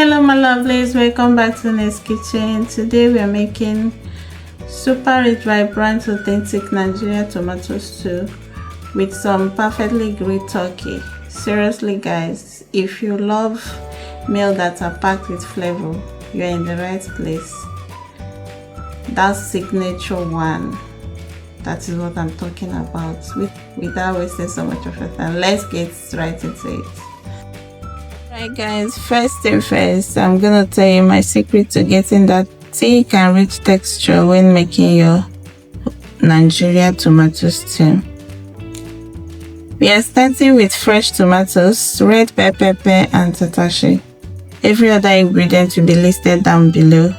Hello my lovelies, welcome back to Next Kitchen. Today we are making super rich, vibrant, authentic Nigerian tomato stew with some perfectly grilled turkey. Seriously guys, if you love meals that are packed with flavor, you're in the right place. That signature one, that is what I'm talking about. Without wasting so much of your time, let's get right into it. Right guys, first thing first, I'm gonna tell you my secret to getting that thick and rich texture when making your Nigeria tomato stew. We are starting with fresh tomatoes, red pepper, and tatashe. Every other ingredient will be listed down below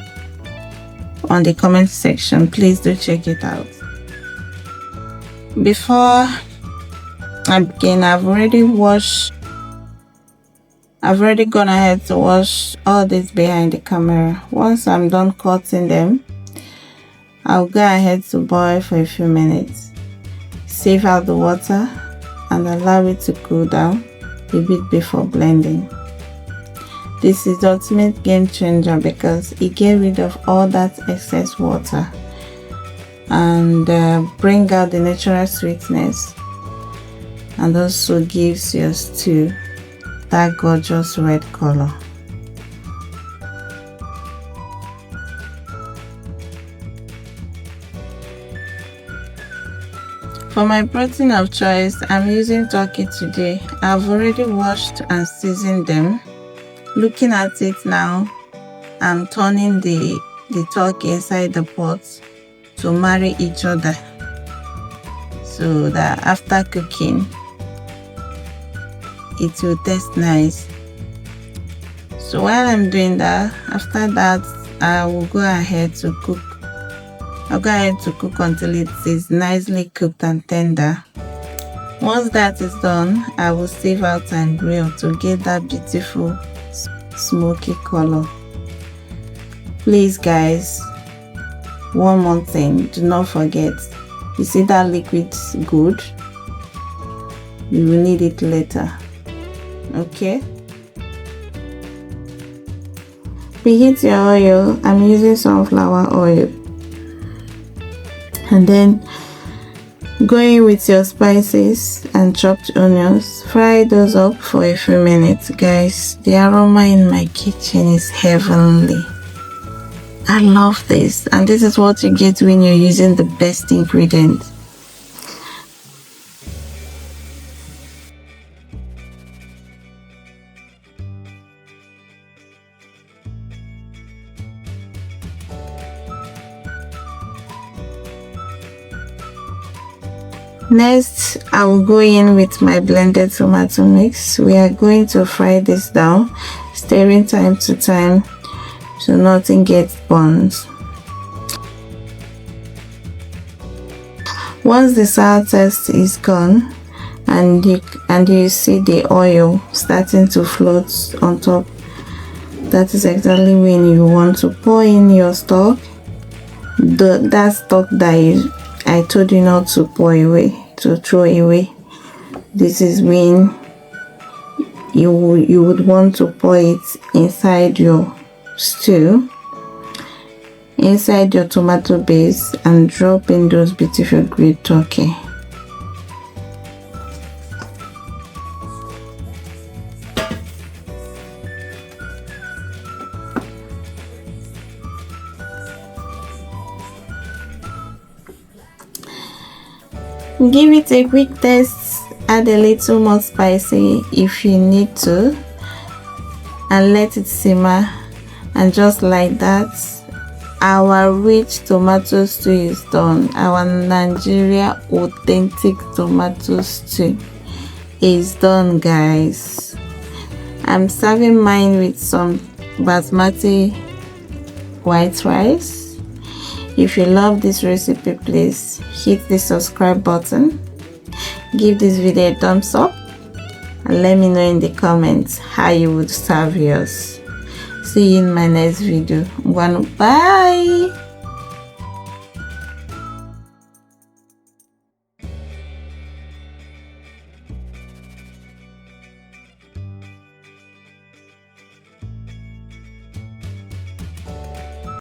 on the comment section. Please do check it out. Before I begin, I've already gone ahead to wash all this behind the camera. Once I'm done cutting them, I'll go ahead to boil for a few minutes, save out the water and allow it to cool down a bit before blending. This is the ultimate game changer because it gets rid of all that excess water and bring out the natural sweetness, and also gives your stew that gorgeous red color. For my protein of choice, I'm using turkey today. I've already washed and seasoned them. Looking at it now, I'm turning the turkey inside the pot to marry each other, so that after cooking it will taste nice. So while I'm doing that, after that I will go ahead to cook. I'll go ahead to cook until it is nicely cooked and tender. Once that is done, I will sieve out and grill to get that beautiful smoky color. Please guys, one more thing, do not forget, you see that liquid good? You will need it later. Okay, preheat your oil. I'm using sunflower oil, and then go in with your spices and chopped onions. Fry those up for a few minutes. Guys, the aroma in my kitchen is heavenly. I love this, and this is what you get when you're using the best ingredients. Next, I will go in with my blended tomato mix. We are going to fry this down, stirring time to time so nothing gets burned. Once the sour taste is gone and you see the oil starting to float on top, that is exactly when you want to pour in your stock. That stock that I told you not to pour away, to throw away. This is when you would want to pour it inside your stew, inside your tomato base, and drop in those beautiful grilled turkey. Give it a quick taste, add a little more spicy if you need to, and let it simmer. And just like that, our rich tomato stew is done. Our Nigeria authentic tomato stew is done, guys. I'm serving mine with some basmati white rice. If you love this recipe, please hit the subscribe button, give this video a thumbs up, and let me know in the comments how you would serve yours. See you in my next video. Bye.